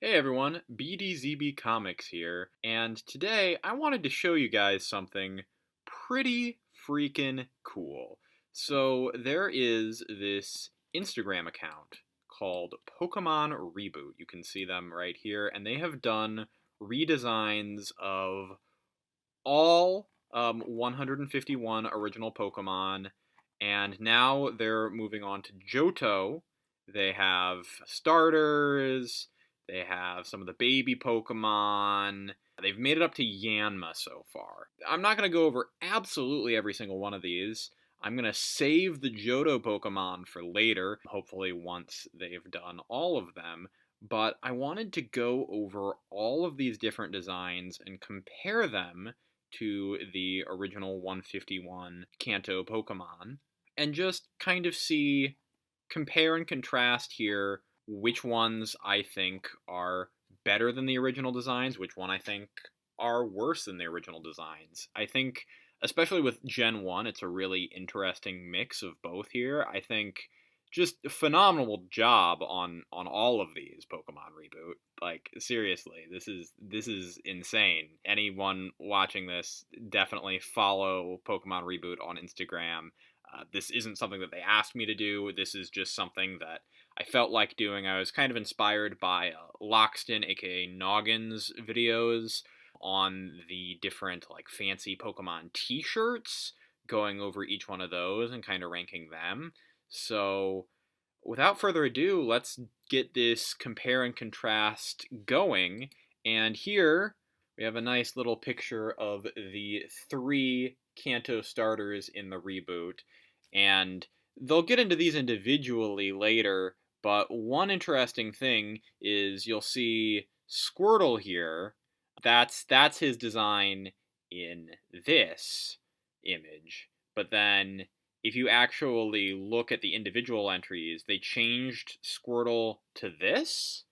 Hey everyone, BDZB Comics here, and today I wanted to show you guys something pretty freaking cool. So there is this Instagram account called Pokemon Reboot. You can see them right here, and they have done redesigns of all 151 original Pokemon, and now they're moving on to Johto. They have starters, they have some of the baby Pokemon. They've made it up to Yanma so far. I'm not going to go over absolutely every single one of these. I'm going to save the Johto Pokemon for later, hopefully once they've done all of them. But I wanted to go over all of these different designs and compare them to the original 151 Kanto Pokemon and just kind of see, compare and contrast here which ones I think are better than the original designs, which one I think are worse than the original designs. I think, especially with Gen 1, it's a really interesting mix of both here. I think just a phenomenal job on all of these Pokemon Reboot. Like seriously, this is insane. Anyone watching this, definitely follow Pokemon Reboot on Instagram. This isn't something that they asked me to do. This is just something that I felt like doing. I was kind of inspired by Loxton, aka Noggin's videos on the different like fancy Pokemon T-shirts, going over each one of those and kind of ranking them. So, without further ado, let's get this compare and contrast going. And here we have a nice little picture of the three Kanto starters in the reboot. And they'll get into these individually later, but one interesting thing is you'll see Squirtle here. That's his design in this image. But then if you actually look at the individual entries, they changed Squirtle to this.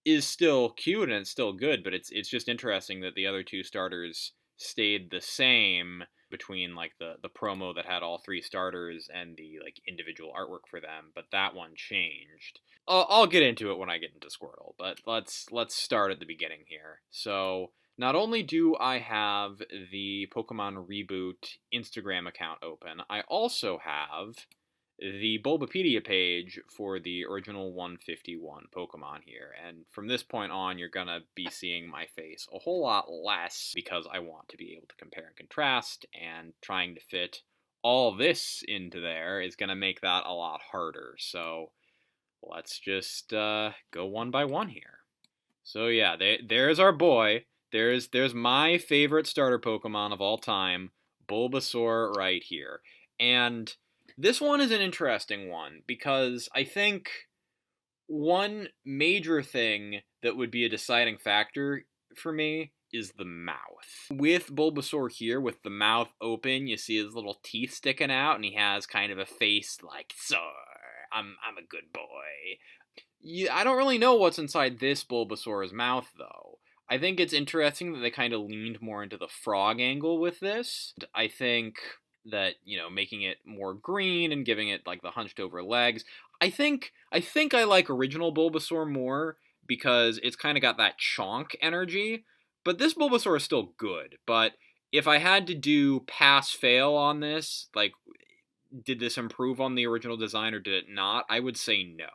Is still cute and it's still good, but it's just interesting that the other two starters stayed the same between like the promo that had all three starters and the like individual artwork for them, but that one changed. I'll get into it when I get into Squirtle, but let's start at the beginning here. So not only do I have the Pokemon Reboot Instagram account open, I also have the Bulbapedia page for the original 151 Pokemon here. And from this point on, you're going to be seeing my face a whole lot less because I want to be able to compare and contrast, and trying to fit all this into there is going to make that a lot harder. So let's just go one by one here. So yeah, there's our boy. There's my favorite starter Pokemon of all time, Bulbasaur, right here. And this one is an interesting one because I think one major thing that would be a deciding factor for me is the mouth. With Bulbasaur here, with the mouth open, you see his little teeth sticking out, and he has kind of a face like, "Sir, I'm a good boy." Yeah, I don't really know what's inside this Bulbasaur's mouth, though. I think it's interesting that they kind of leaned more into the frog angle with this. I think that, making it more green and giving it like the hunched over legs. I think I like original Bulbasaur more because it's kind of got that chonk energy. But this Bulbasaur is still good. But if I had to do pass fail on this, like did this improve on the original design or did it not? I would say no.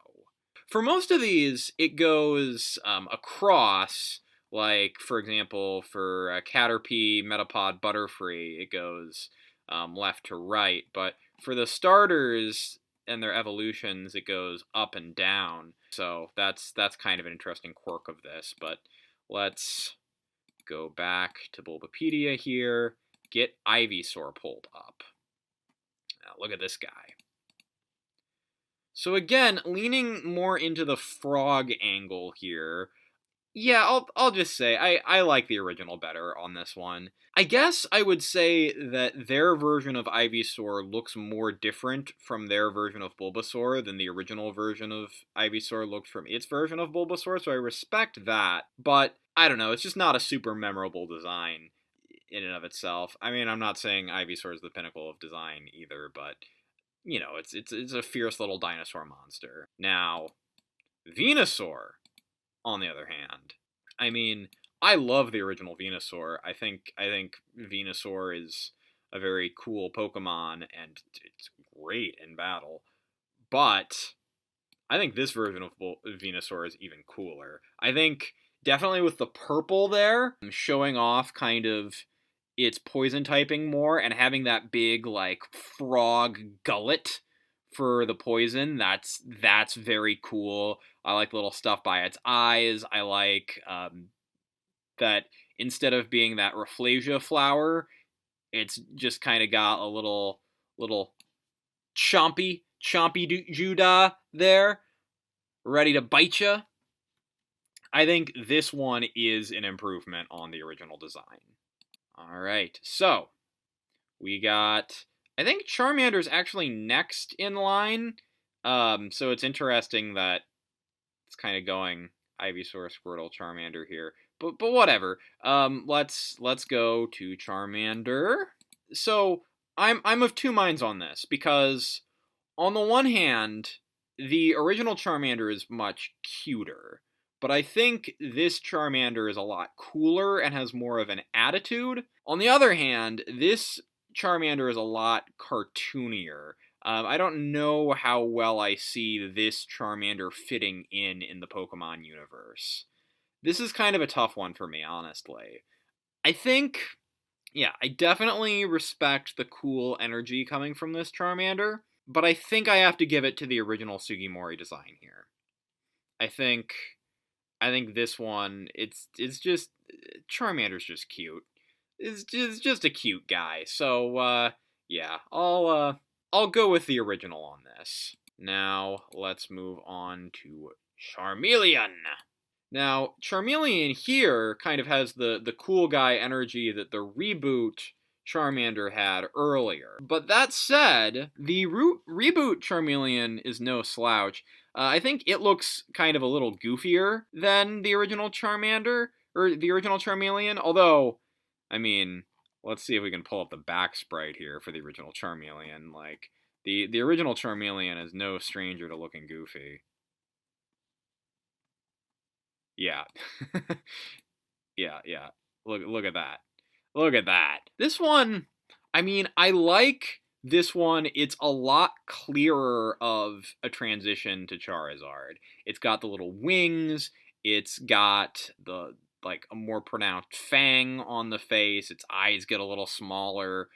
For most of these, it goes across. Like, for example, for Caterpie, Metapod, Butterfree, it goes left to right. But for the starters and their evolutions, it goes up and down. So that's kind of an interesting quirk of this. But let's go back to Bulbapedia here. Get Ivysaur pulled up. Now look at this guy. So again, leaning more into the frog angle here. Yeah, I'll just say I like the original better on this one. I guess I would say that their version of Ivysaur looks more different from their version of Bulbasaur than the original version of Ivysaur looked from its version of Bulbasaur, so I respect that. But I don't know, it's just not a super memorable design in and of itself. I mean, I'm not saying Ivysaur is the pinnacle of design either, but it's a fierce little dinosaur monster. Now, Venusaur. on the other hand. I mean, I love the original Venusaur. I think Venusaur is a very cool Pokemon, and it's great in battle. But I think this version of Venusaur is even cooler. I think definitely with the purple there, showing off kind of its poison typing more and having that big like frog gullet for the poison. That's very cool. I like little stuff by its eyes. I like that instead of being that Rafflesia flower, it's just kind of got a little chompy Judah there, ready to bite you. I think this one is an improvement on the original design. All right, so we got, I think Charmander's actually next in line. So it's interesting that it's kind of going Ivysaur, Squirtle, Charmander here. But whatever. Let's go to Charmander. So I'm of two minds on this, because on the one hand, the original Charmander is much cuter, but I think this Charmander is a lot cooler and has more of an attitude. On the other hand, this Charmander is a lot cartoonier. I don't know how well I see this Charmander fitting in the Pokemon universe. This is kind of a tough one for me, honestly. I think, yeah, I definitely respect the cool energy coming from this Charmander, but I think I have to give it to the original Sugimori design here. I think this one, it's just, Charmander's just cute. It's just a cute guy. So yeah, I'll go with the original on this. Now let's move on to Charmeleon. Now, Charmeleon here kind of has the cool guy energy that the reboot Charmander had earlier. But that said, the reboot Charmeleon is no slouch. I think it looks kind of a little goofier than the original Charmander, or the original Charmeleon, although, I mean, let's see if we can pull up the back sprite here for the original Charmeleon. Like, the original Charmeleon is no stranger to looking goofy. Yeah. Yeah. Look at that. Look at that. This one, I mean, I like this one. It's a lot clearer of a transition to Charizard. It's got the little wings. It's got the, like, a more pronounced fang on the face. Its eyes get a little smaller.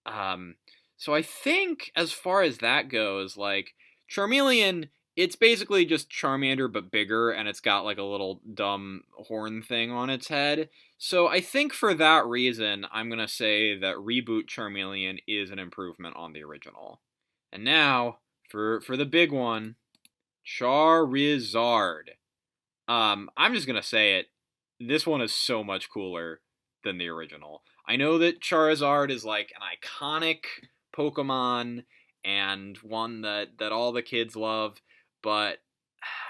So I think as far as that goes, like, Charmeleon, it's basically just Charmander but bigger, and it's got like a little dumb horn thing on its head. So I think for that reason, I'm going to say that reboot Charmeleon is an improvement on the original. And now, for the big one, Charizard. I'm just going to say it. This one is so much cooler than the original. I know that Charizard is like an iconic Pokemon and one that all the kids love, but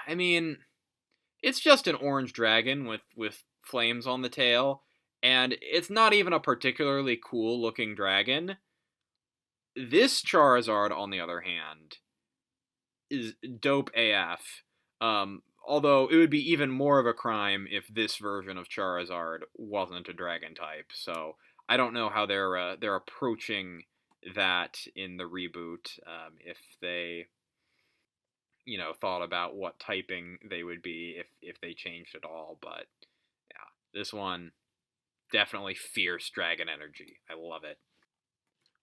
I mean, it's just an orange dragon with flames on the tail, and it's not even a particularly cool looking dragon. This Charizard, on the other hand, is dope AF. Although it would be even more of a crime if this version of Charizard wasn't a dragon type. So I don't know how they're approaching that in the reboot. If they, thought about what typing they would be if they changed it all. But yeah, this one definitely fierce dragon energy. I love it.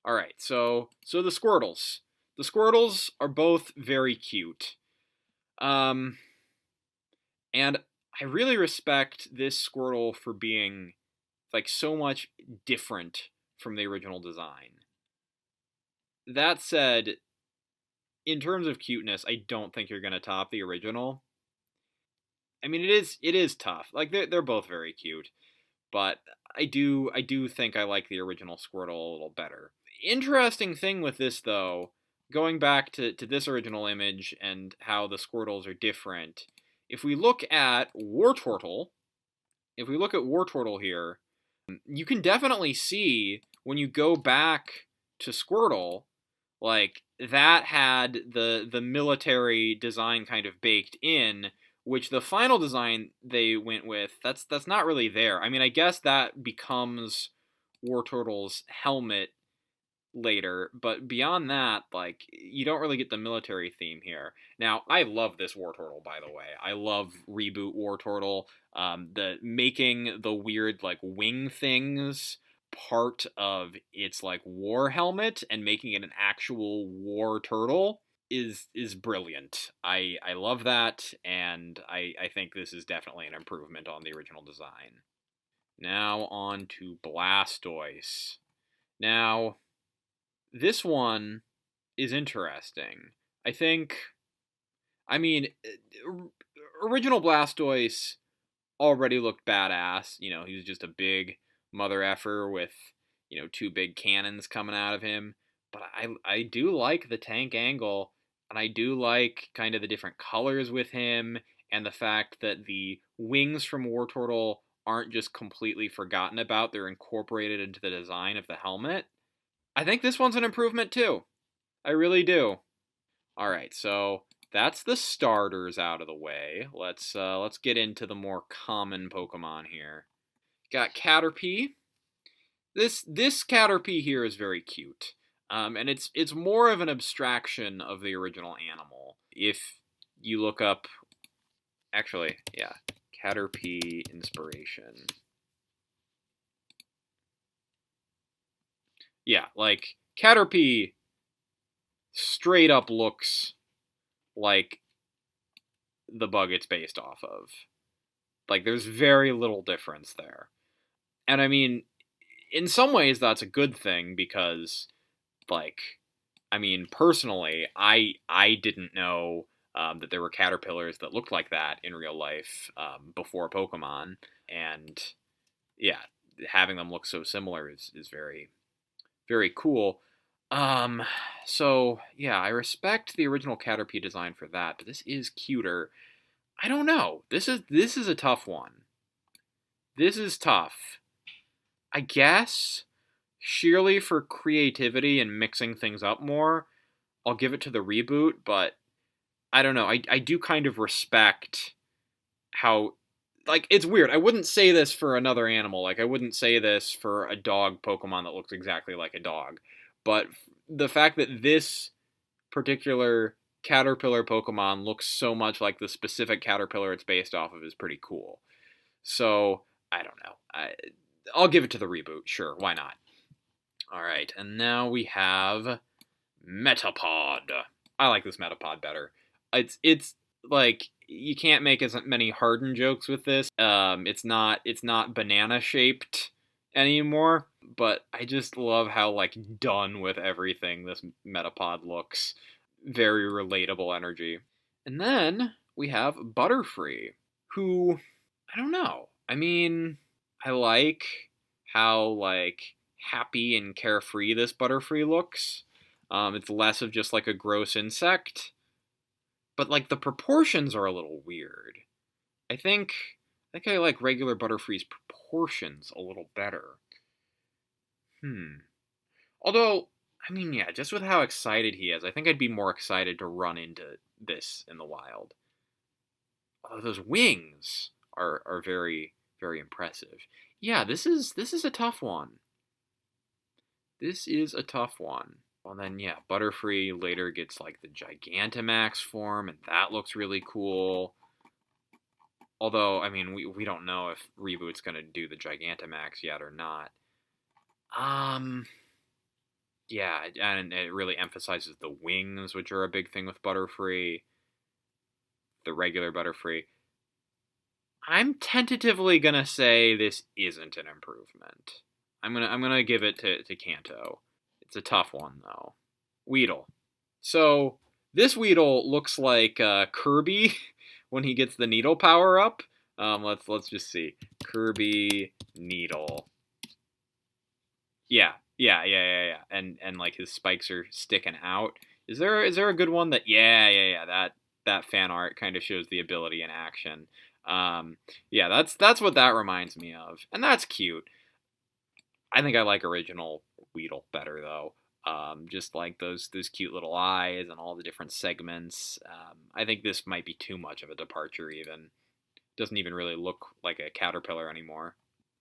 All right, so the Squirtles. The Squirtles are both very cute. And I really respect this Squirtle for being like so much different from the original design. That said, in terms of cuteness, I don't think you're going to top the original. I mean, it is tough. Like they're both very cute, but I do think I like the original Squirtle a little better. Interesting thing with this though, going back to this original image and how the Squirtles are different. If we look at Wartortle, here, you can definitely see when you go back to Squirtle, like that had the military design kind of baked in, which the final design they went with, that's not really there. I mean, I guess that becomes Wartortle's helmet later, but beyond that, like, you don't really get the military theme here. Now, I love this Wartortle, by the way. I love Reboot Wartortle. The making the weird, like, wing things part of its, like, war helmet and making it an actual war turtle is brilliant. I love that, and I think this is definitely an improvement on the original design. Now on to Blastoise. Now, this one is interesting. I mean, original Blastoise already looked badass. You know, he was just a big mother effer with, you know, two big cannons coming out of him. But I do like the tank angle, and I do like kind of the different colors with him, and the fact that the wings from Wartortle aren't just completely forgotten about. They're incorporated into the design of the helmet. I think this one's an improvement too. I really do. All right, so that's the starters out of the way. Let's get into the more common Pokemon here. Got Caterpie. This Caterpie here is very cute. And it's more of an abstraction of the original animal. If you look up, actually, yeah, Caterpie inspiration. Yeah, like, Caterpie straight up looks like the bug it's based off of. Like, there's very little difference there. And I mean, in some ways that's a good thing because, like, I mean, personally, I didn't know that there were caterpillars that looked like that in real life before Pokemon. And yeah, having them look so similar is very, very cool. So yeah, I respect the original Caterpie design for that, but this is cuter. I don't know. This is a tough one. This is tough. I guess sheerly for creativity and mixing things up more, I'll give it to the reboot, but I don't know. I do kind of respect how, like, it's weird. I wouldn't say this for another animal. Like, I wouldn't say this for a dog Pokemon that looks exactly like a dog. But the fact that this particular caterpillar Pokemon looks so much like the specific caterpillar it's based off of is pretty cool. So, I don't know. I'll give it to the reboot. Sure, why not? All right, and now we have Metapod. I like this Metapod better. It's like, you can't make as many Harden jokes with this. It's not banana shaped anymore, but I just love how, like, done with everything this Metapod looks. Very relatable energy. And then we have Butterfree, who, I don't know. I mean, I like how, like, happy and carefree this Butterfree looks. It's less of just like a gross insect, but like the proportions are a little weird. I think I like regular Butterfree's proportions a little better. Although, I mean, yeah, just with how excited he is, I think I'd be more excited to run into this in the wild. Oh, those wings are very, very impressive. Yeah, this is a tough one. This is a tough one. Well, then, yeah, Butterfree later gets, like, the Gigantamax form, and that looks really cool. Although, I mean, we don't know if Reboot's going to do the Gigantamax yet or not. Yeah, and it really emphasizes the wings, which are a big thing with Butterfree. The regular Butterfree. I'm tentatively going to say this isn't an improvement. I'm gonna give it to Kanto. It's a tough one, though. Weedle. So, this Weedle looks like Kirby when he gets the Needle power up. Let's just see. Kirby Needle. Yeah. And like his spikes are sticking out. Is there a good one that that fan art kind of shows the ability in action. Yeah, that's what that reminds me of. And that's cute. I think I like original Weedle better, though. Just like those cute little eyes and all the different segments. I think this might be too much of a departure even. Doesn't even really look like a caterpillar anymore.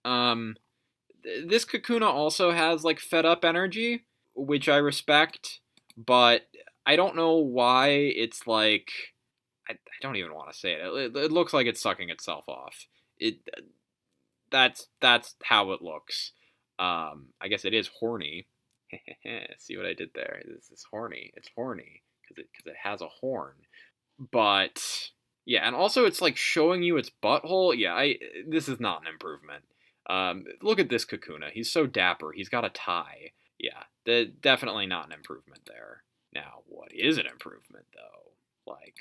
This Kakuna also has like fed up energy, which I respect, but I don't know why it's like I don't even want to say it. It looks like it's sucking itself off. It that's how it looks. I guess it is horny. See what I did there? This is horny. It's horny because it has a horn. But yeah, and also it's like showing you its butthole. Yeah, this is not an improvement. Look at this Kakuna. He's so dapper. He's got a tie. Yeah, definitely not an improvement there. Now, what is an improvement though? Like,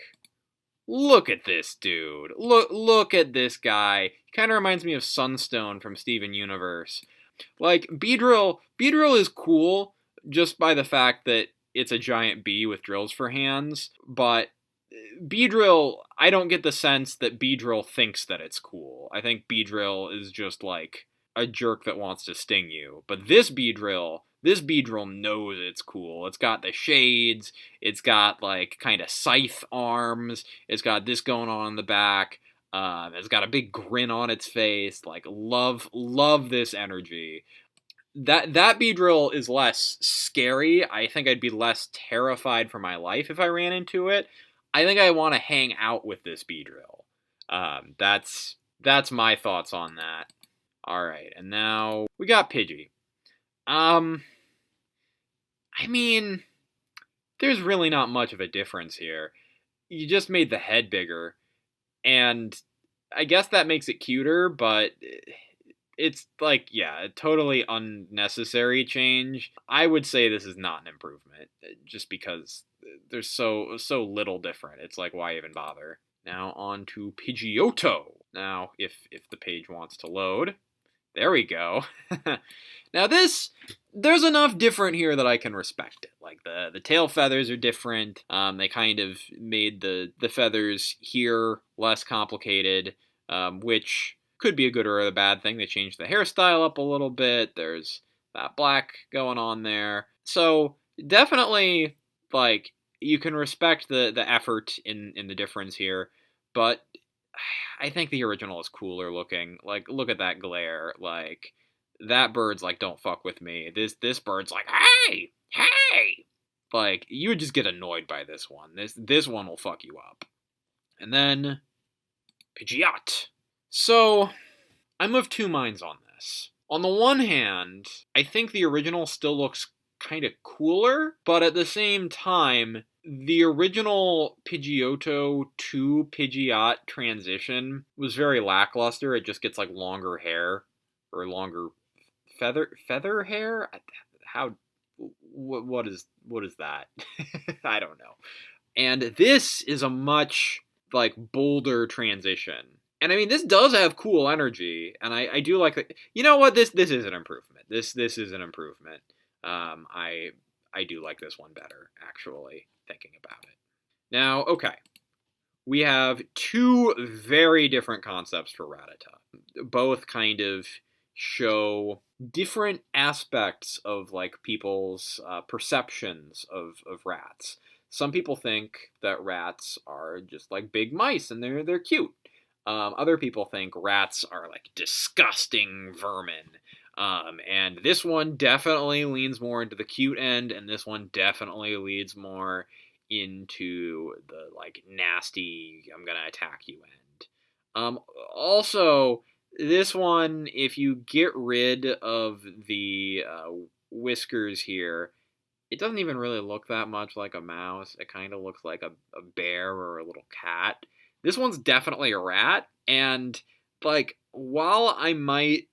look at this dude. Look at this guy. He kind of reminds me of Sunstone from Steven Universe. Like, Beedrill is cool just by the fact that it's a giant bee with drills for hands, but Beedrill, I don't get the sense that Beedrill thinks that it's cool. I think Beedrill is just like a jerk that wants to sting you. But this Beedrill knows it's cool. It's got the shades, it's got like kind of scythe arms, it's got this going on in the back. It's got a big grin on its face. Like, love this energy. That Beedrill is less scary. I think I'd be less terrified for my life if I ran into it. I think I want to hang out with this Beedrill. That's my thoughts on that. All right, and now we got Pidgey. I mean, there's really not much of a difference here. You just made the head bigger. And I guess that makes it cuter, but it's like, yeah, a totally unnecessary change. I would say this is not an improvement, just because there's so little different. It's like, why even bother? Now on to Pidgeotto. Now, if the page wants to load. There we go. Now there's enough different here that I can respect it. Like the tail feathers are different. They kind of made the feathers here less complicated, which could be a good or a bad thing. They changed the hairstyle up a little bit. There's that black going on there. So definitely, like, you can respect the effort in the difference here, but I think the original is cooler looking. Like, look at that glare. Like, that bird's like, don't fuck with me. This bird's like, hey! Like, you would just get annoyed by this one. This one will fuck you up. And then Pidgeot. So, I'm of two minds on this. On the one hand, I think the original still looks kind of cooler, but at the same time, the original Pidgeotto to Pidgeot transition was very lackluster. It just gets like longer hair or longer feather hair. How what is that? I don't know. And this is a much like bolder transition. And I mean, this does have cool energy, and I do like it. You know what? This is an improvement. This is an improvement. I do like this one better, actually, thinking about it. Now, okay. We have two very different concepts for Rattata. Both kind of show different aspects of like people's perceptions of rats. Some people think that rats are just like big mice and they're cute. Other people think rats are like disgusting vermin. And this one definitely leans more into the cute end, and this one definitely leads more into the like nasty, I'm gonna attack you end. Also, this one, if you get rid of the whiskers here, it doesn't even really look that much like a mouse. It kind of looks like a bear or a little cat. This one's definitely a rat, and like, while I might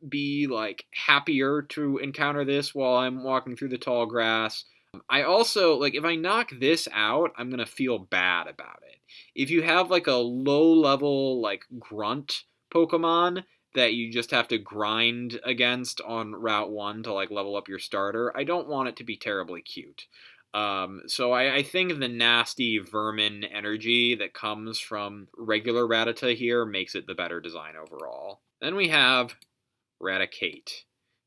be like happier to encounter this while I'm walking through the tall grass, I also, like, if I knock this out, I'm gonna feel bad about it. If you have like a low level like grunt Pokemon that you just have to grind against on Route 1 to like level up your starter, I don't want it to be terribly cute. So I think the nasty vermin energy that comes from regular Rattata here makes it the better design overall. Then we have Raticate.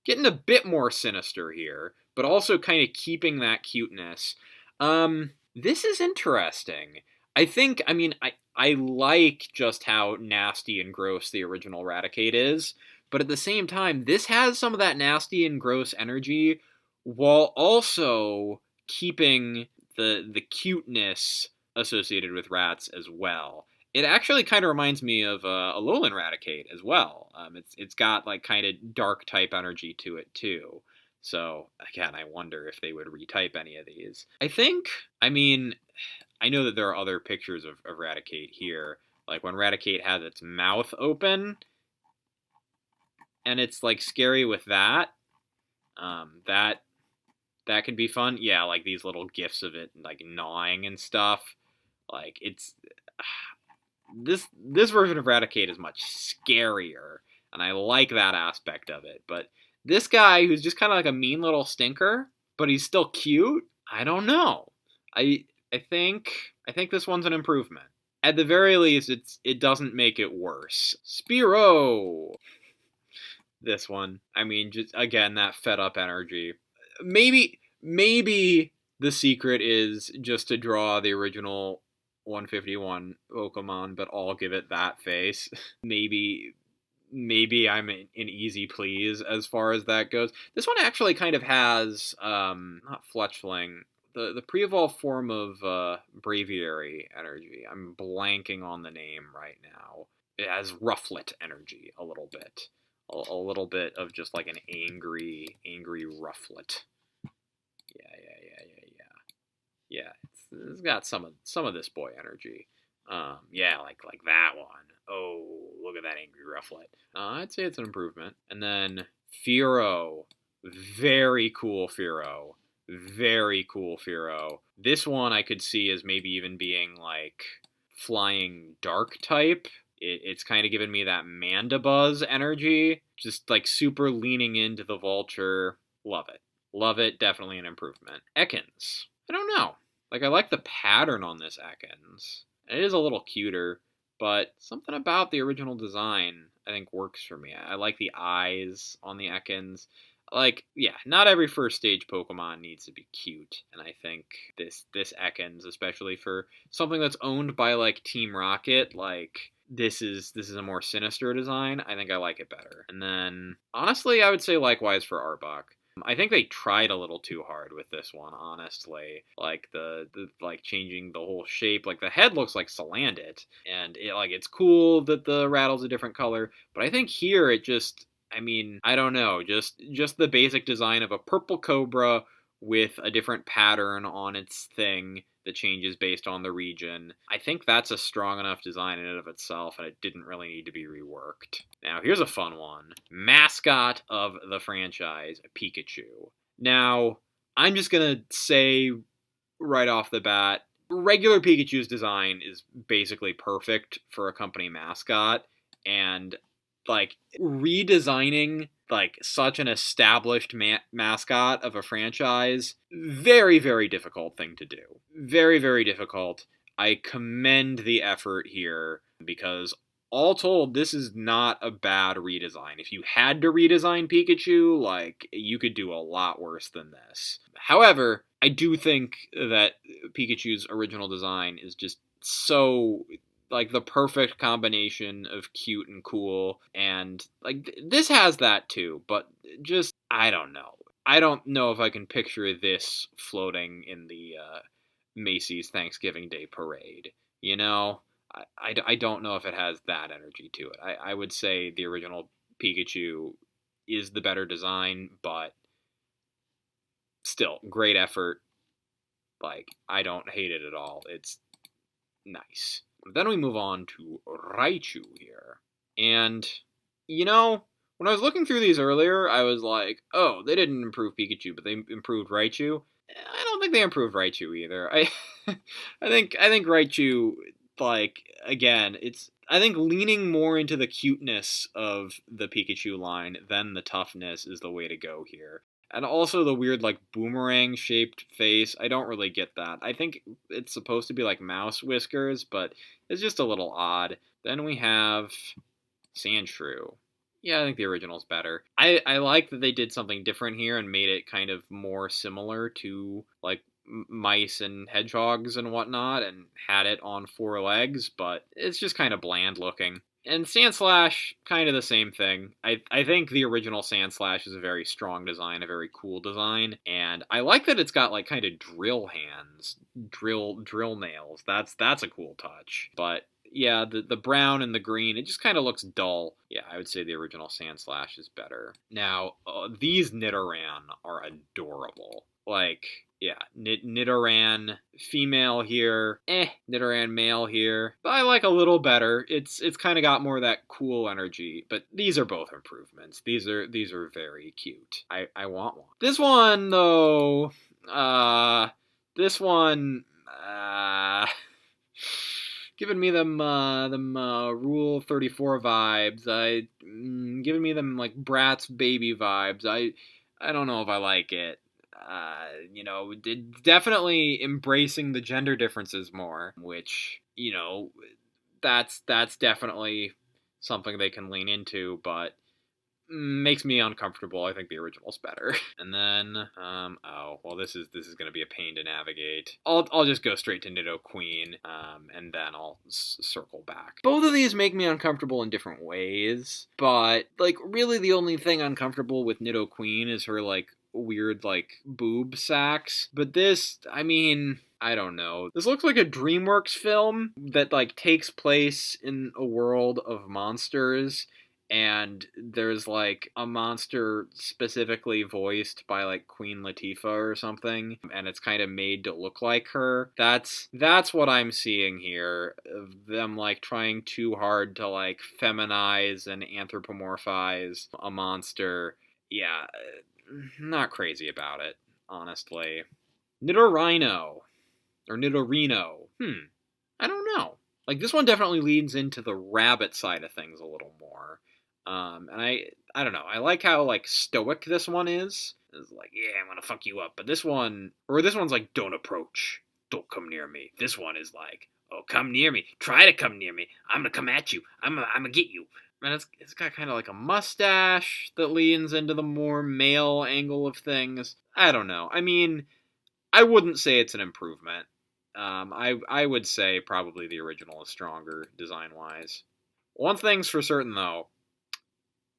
Getting a bit more sinister here, but also kind of keeping that cuteness. This is interesting. I like just how nasty and gross the original Raticate is, but at the same time, this has some of that nasty and gross energy while also keeping the cuteness associated with rats as well. It actually kind of reminds me of a Alolan Raticate as well. It's got like kind of dark type energy to it too. So again, I wonder if they would retype any of these. I know that there are other pictures of Raticate here. Like when Raticate has its mouth open, and it's like scary with that. That can be fun. Yeah, like these little gifs of it like gnawing and stuff. Like it's this version of Raticate is much scarier, and I like that aspect of it. But this guy who's just kind of like a mean little stinker, but he's still cute. I don't know. I think this one's an improvement. At the very least, it doesn't make it worse. Spearow. This one. Just again that fed up energy. Maybe the secret is just to draw the original 151 Pokemon, but I'll give it that face. Maybe I'm an easy please as far as that goes. This one actually kind of has not Fletchling, the pre-evolved form of Braviary energy. I'm blanking on the name right now. It has Rufflet energy a little bit. A little bit of just like an angry Rufflet. Yeah, it's got some of this boy energy. Yeah, like that one. Oh, look at that angry Rufflet. I'd say it's an improvement. And then Fearow. Very cool Fearow. Very cool Fearow. This one I could see as maybe even being like flying dark type. It's kind of giving me that Mandibuzz energy. Just like super leaning into the Vulture. Love it. Love it. Definitely an improvement. Ekans. I don't know. Like, I like the pattern on this Ekans. It is a little cuter, but something about the original design I think works for me. I like the eyes on the Ekans. Like, yeah, not every first stage Pokemon needs to be cute, and I think this Ekans, especially for something that's owned by like Team Rocket, like this is a more sinister design. I think I like it better. And then honestly, I would say likewise for Arbok. I think they tried a little too hard with this one, honestly. Like the like changing the whole shape. Like the head looks like Salandit, and it's cool that the rattle's a different color, but I think here it just I don't know, just the basic design of a purple cobra with a different pattern on its thing that changes based on the region. I think that's a strong enough design in and of itself, and it didn't really need to be reworked. Now, here's a fun one. Mascot of the franchise, Pikachu. Now, I'm just gonna say right off the bat, regular Pikachu's design is basically perfect for a company mascot, and like redesigning like such an established mascot of a franchise, very, very difficult thing to do. Very, very difficult. I commend the effort here because all told, this is not a bad redesign. If you had to redesign Pikachu, like, you could do a lot worse than this. However, I do think that Pikachu's original design is just so like the perfect combination of cute and cool, and like this has that too, but just I don't know. I don't know if I can picture this floating in the Macy's Thanksgiving Day parade. You know, I don't know if it has that energy to it. I would say the original Pikachu is the better design, but still great effort. Like, I don't hate it at all. It's nice. Then we move on to Raichu here. And, you know, when I was looking through these earlier, I was like, oh, they didn't improve Pikachu, but they improved Raichu. I don't think they improved Raichu either. I think Raichu, like, again, I think leaning more into the cuteness of the Pikachu line than the toughness is the way to go here. And also the weird, like, boomerang-shaped face. I don't really get that. I think it's supposed to be like mouse whiskers, but it's just a little odd. Then we have Sandshrew. Yeah, I think the original's better. I like that they did something different here and made it kind of more similar to, like, mice and hedgehogs and whatnot, and had it on four legs, but it's just kind of bland looking. And Sandslash, kind of the same thing. I think the original Sandslash is a very strong design, a very cool design, and I like that it's got like kind of drill hands, drill nails. That's a cool touch. But yeah, the brown and the green, it just kind of looks dull. Yeah, I would say the original Sandslash is better. Now, these Nidoran are adorable. Like, yeah, Nidoran female here, Nidoran male here. But I like a little better. It's kind of got more of that cool energy. But these are both improvements. These are very cute. I want one. This one though, this one, giving me them Rule 34 vibes. Giving me them like Bratz baby vibes. I don't know if I like it. Definitely embracing the gender differences more, which, that's definitely something they can lean into, but makes me uncomfortable. I think the original's better. And then, this is going to be a pain to navigate. I'll just go straight to Nidoqueen, and then I'll circle back. Both of these make me uncomfortable in different ways, but, like, really the only thing uncomfortable with Nidoqueen is her, like, weird, like, boob sacks. But this, I mean, I don't know. This looks like a DreamWorks film that, like, takes place in a world of monsters, and there's like a monster specifically voiced by like Queen Latifah or something, and it's kind of made to look like her. That's what I'm seeing here, of them like trying too hard to like feminize and anthropomorphize a monster. Yeah, not crazy about it, honestly. Nidorino or Nidorino. I don't know. Like, this one definitely leans into the rabbit side of things a little more. And I don't know. I like how, like, stoic this one is. It's like, yeah, I'm gonna fuck you up. But this one's like, don't approach. Don't come near me. This one is like, oh, come near me. Try to come near me. I'm gonna come at you. I'm gonna get you. And it's got kind of like a mustache that leans into the more male angle of things. I don't know. I mean, I wouldn't say it's an improvement. I would say probably the original is stronger design-wise. One thing's for certain, though.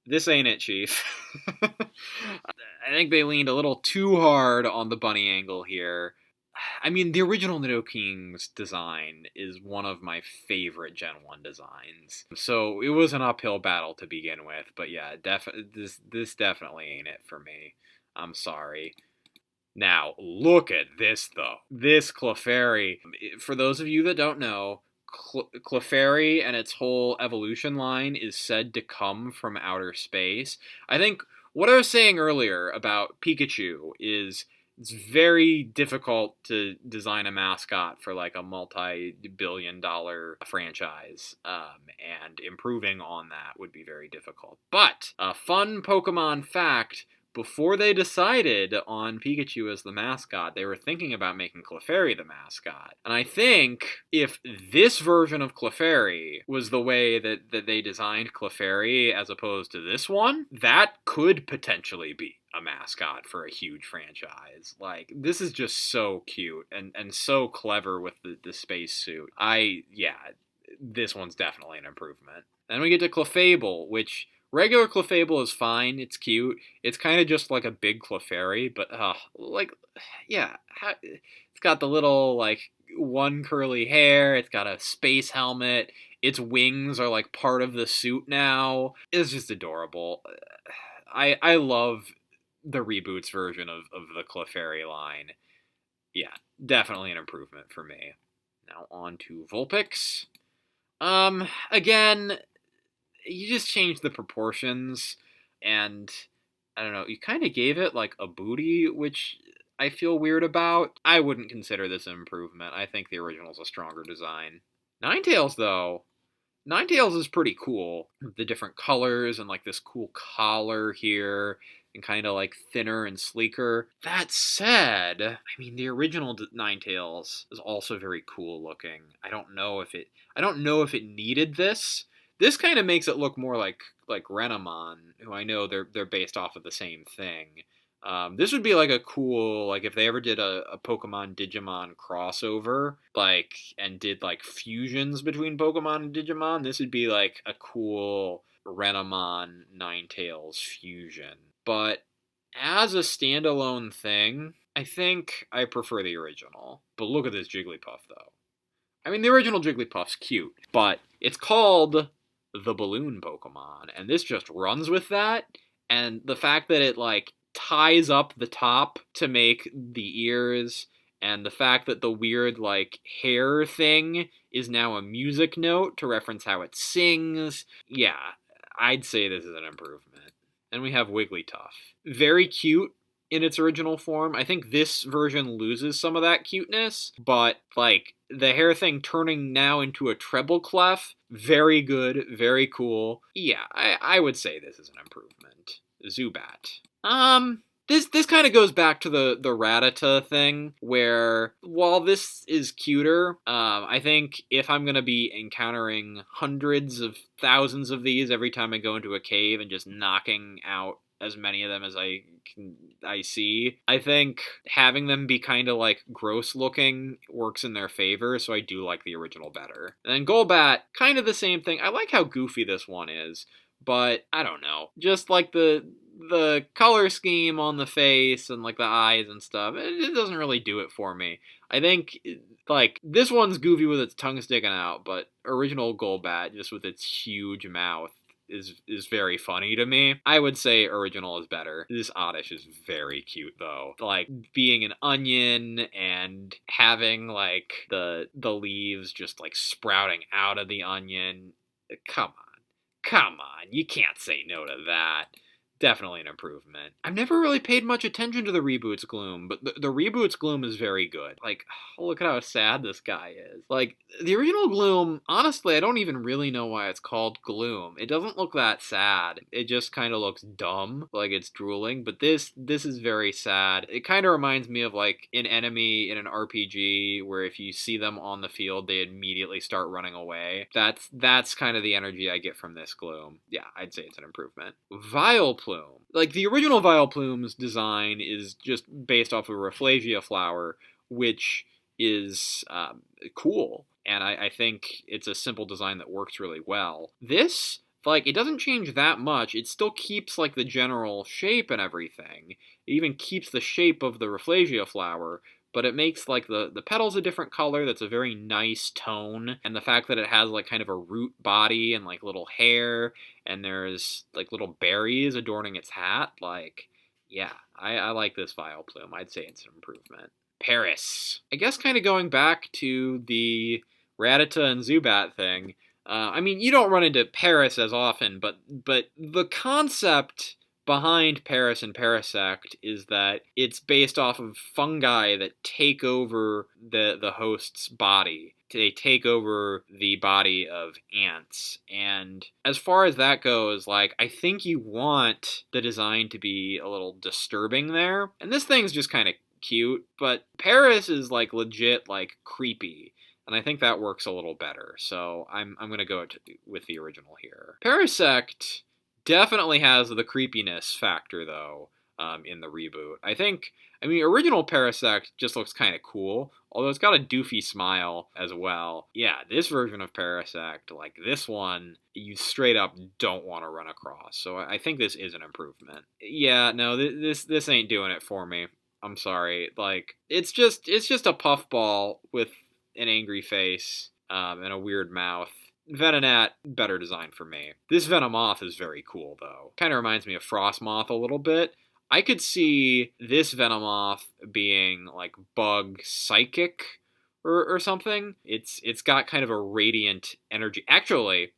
This ain't it, Chief. I think they leaned a little too hard on the bunny angle here. I mean, the original Nidoking's design is one of my favorite Gen 1 designs. So it was an uphill battle to begin with. But yeah, this definitely ain't it for me. I'm sorry. Now, look at this, though. This Clefairy. For those of you that don't know, Clefairy and its whole evolution line is said to come from outer space. I think what I was saying earlier about Pikachu is it's very difficult to design a mascot for like a multi-billion-dollar franchise, and improving on that would be very difficult. But a fun Pokemon fact: before they decided on Pikachu as the mascot, they were thinking about making Clefairy the mascot. And I think if this version of Clefairy was the way that they designed Clefairy as opposed to this one, that could potentially be a mascot for a huge franchise. Like, this is just so cute and so clever with the spacesuit. This one's definitely an improvement. Then we get to Clefable, which... regular Clefable is fine, it's cute. It's kind of just like a big Clefairy, but, it's got the little, like, one curly hair, it's got a space helmet, its wings are, like, part of the suit now. It's just adorable. I love the reboots version of the Clefairy line. Yeah, definitely an improvement for me. Now on to Vulpix. Again... you just changed the proportions, and I don't know, you kind of gave it like a booty, which I feel weird about. I wouldn't consider this an improvement. I think the original's a stronger design. Ninetales, though. Ninetales is pretty cool. The different colors and like this cool collar here, and kind of like thinner and sleeker. That said, I mean, the original Ninetales is also very cool looking. I don't know if it needed this, This kind of makes it look more like Renamon, who I know they're based off of the same thing. This would be like a cool, like if they ever did a Pokemon Digimon crossover, like, and did like fusions between Pokemon and Digimon, this would be like a cool Renamon Ninetales fusion. But as a standalone thing, I think I prefer the original. But look at this Jigglypuff, though. I mean, the original Jigglypuff's cute, but it's called the Balloon Pokemon, and this just runs with that, and the fact that it, like, ties up the top to make the ears, and the fact that the weird, like, hair thing is now a music note to reference how it sings, yeah, I'd say this is an improvement. And we have Wigglytuff. Very cute in its original form. I think this version loses some of that cuteness, but, like, the hair thing turning now into a treble clef, very good, very cool. Yeah, I would say this is an improvement. Zubat. This kind of goes back to the Rattata thing, where while this is cuter, I think if I'm going to be encountering hundreds of thousands of these every time I go into a cave and just knocking out as many of them as I see, I think having them be kind of like gross looking works in their favor, so I do like the original better. And then Golbat, kind of the same thing. I like how goofy this one is, but I don't know. Just like the color scheme on the face and like the eyes and stuff, it doesn't really do it for me. I think like this one's goofy with its tongue sticking out, but original Golbat just with its huge mouth is very funny to me. I would say original is better. This Oddish is very cute though. Like being an onion and having like the leaves just like sprouting out of the onion. Come on, you can't say no to that. Definitely an improvement. I've never really paid much attention to the Reboot's Gloom, but the Reboot's Gloom is very good. Like, oh, look at how sad this guy is. Like, the original Gloom, honestly, I don't even really know why it's called Gloom. It doesn't look that sad. It just kind of looks dumb, like it's drooling, but this is very sad. It kind of reminds me of, like, an enemy in an RPG where if you see them on the field, they immediately start running away. That's kind of the energy I get from this Gloom. Yeah, I'd say it's an improvement. Vileplume. Like, the original Vileplume's design is just based off of a Rafflesia flower, which is cool, and I think it's a simple design that works really well. This, like, it doesn't change that much. It still keeps, like, the general shape and everything. It even keeps the shape of the Rafflesia flower, but it makes, like, the petals a different color that's a very nice tone, and the fact that it has, like, kind of a root body and, like, little hair, and there's, like, little berries adorning its hat, like, yeah, I like this Vileplume. I'd say it's an improvement. Paris. I guess kind of going back to the Rattata and Zubat thing, I mean, you don't run into Paris as often, but the concept behind Paris and Parasect is that it's based off of fungi that take over the host's body. They take over the body of ants. And as far as that goes, like, I think you want the design to be a little disturbing there. And this thing's just kind of cute, but Paris is, like, legit, like, creepy. And I think that works a little better. So I'm going to go with the original here. Parasect definitely has the creepiness factor, though, in the reboot. I mean, original Parasect just looks kind of cool, although it's got a doofy smile as well. Yeah, this version of Parasect, like this one, you straight up don't want to run across. So I think this is an improvement. Yeah, no, this ain't doing it for me. I'm sorry. Like, it's just a puffball with an angry face and a weird mouth. Venonat, better design for me. This Venomoth is very cool, though. Kind of reminds me of Frostmoth a little bit. I could see this Venomoth being, like, bug psychic or something. It's got kind of a radiant energy. Actually,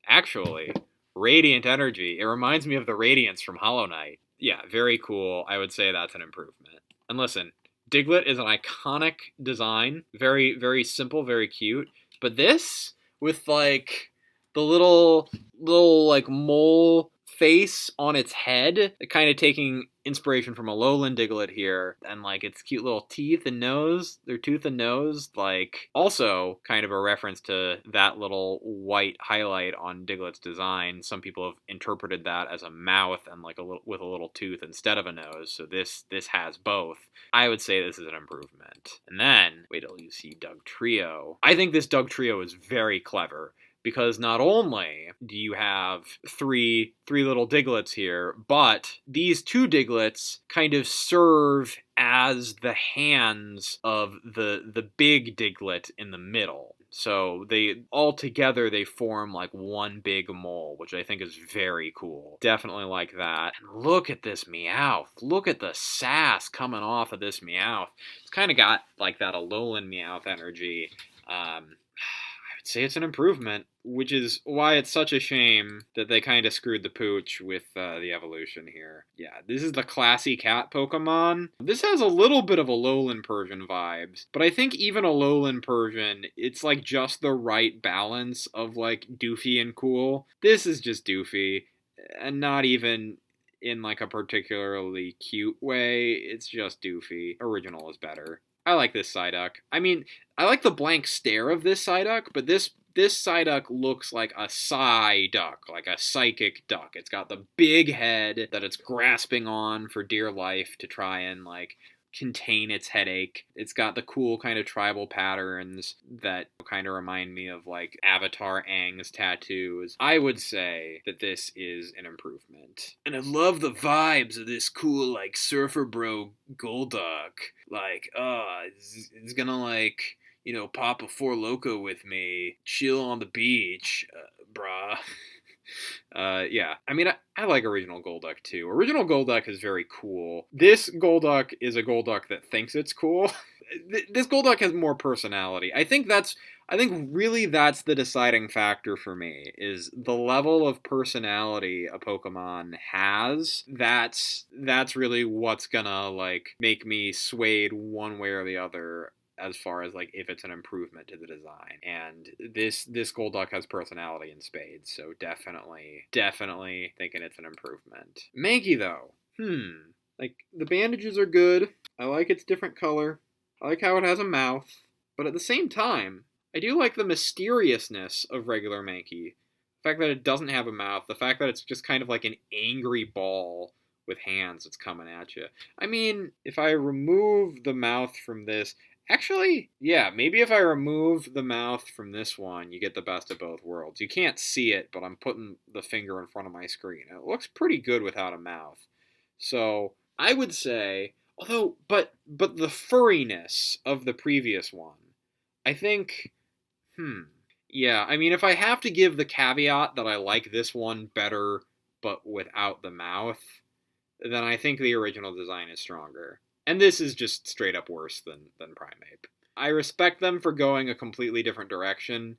radiant energy. It reminds me of the Radiance from Hollow Knight. Yeah, very cool. I would say that's an improvement. And listen, Diglett is an iconic design. Very, very simple, very cute. But this, with, like, the little like mole face on its head, kind of taking inspiration from a lowland Diglett here, and like its cute little teeth and nose, their tooth and nose, like also kind of a reference to that little white highlight on Diglett's design. Some people have interpreted that as a mouth and like a little with a little tooth instead of a nose. So this has both. I would say this is an improvement. And then wait till you see Dugtrio. I think this Dugtrio is very clever, because not only do you have three little Digletts here, but these two Digletts kind of serve as the hands of the big Diglett in the middle. So they all together they form like one big mole, which I think is very cool. Definitely like that. And look at this Meowth. Look at the sass coming off of this Meowth. It's kind of got like that Alolan Meowth energy. I'd say it's an improvement, which is why it's such a shame that they kind of screwed the pooch with the evolution here. Yeah, this is the classy cat Pokemon. This has a little bit of Alolan Persian vibes, but I think even Alolan Persian, it's like just the right balance of like doofy and cool. This is just doofy, and not even in like a particularly cute way. It's just doofy. Original is better. I like this Psyduck. I mean, I like the blank stare of this Psyduck, but this Psyduck looks like a Psyduck, like a psychic duck. It's got the big head that it's grasping on for dear life to try and like contain its headache. It's got the cool kind of tribal patterns that kind of remind me of like Avatar Aang's tattoos. I would say that this is an improvement. And I love the vibes of this cool like surfer bro Golduck. Like, it's gonna like, you know, pop a Four Loko with me, chill on the beach, brah. Yeah, I mean, I like Original Golduck too. Original Golduck is very cool. This Golduck is a Golduck that thinks it's cool. This Golduck has more personality. I think really that's the deciding factor for me, is the level of personality a Pokemon has. That's really what's gonna like make me swayed one way or the other as far as like if it's an improvement to the design. And this Golduck has personality in spades, so definitely thinking it's an improvement. Mankey though, like the bandages are good. I like its different color. I like how it has a mouth, but at the same time, I do like the mysteriousness of regular Mankey. The fact that it doesn't have a mouth, the fact that it's just kind of like an angry ball with hands that's coming at you. I mean, if I remove the mouth from this, actually, yeah, maybe if I remove the mouth from this one, you get the best of both worlds. You can't see it, but I'm putting the finger in front of my screen. It looks pretty good without a mouth. So I would say, although, but the furriness of the previous one, I think, yeah, I mean, if I have to give the caveat that I like this one better, but without the mouth, then I think the original design is stronger. And this is just straight up worse than Primeape. I respect them for going a completely different direction,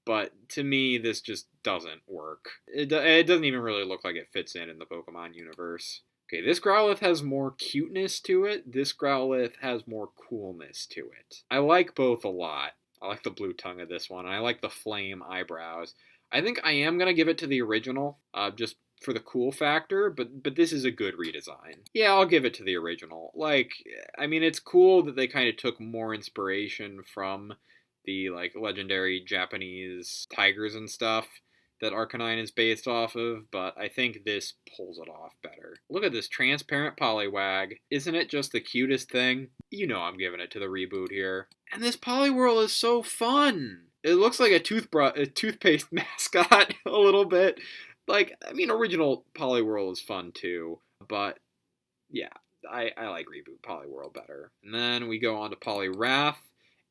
but to me, this just doesn't work. It doesn't even really look like it fits in the Pokemon universe. Okay, this Growlithe has more cuteness to it. This Growlithe has more coolness to it. I like both a lot. I like the blue tongue of this one, and I like the flame eyebrows. I think I am going to give it to the original, just for the cool factor, but this is a good redesign. Yeah, I'll give it to the original. Like, I mean, it's cool that they kind of took more inspiration from the, like, legendary Japanese tigers and stuff that Arcanine is based off of, but I think this pulls it off better. Look at this transparent Poliwag. Isn't it just the cutest thing? You know I'm giving it to the reboot here. And this Poliwhirl is so fun! It looks like a toothpaste mascot a little bit. Like, I mean, original Poliwhirl is fun too, but yeah, I like reboot Poliwhirl better. And then we go on to Poliwrath,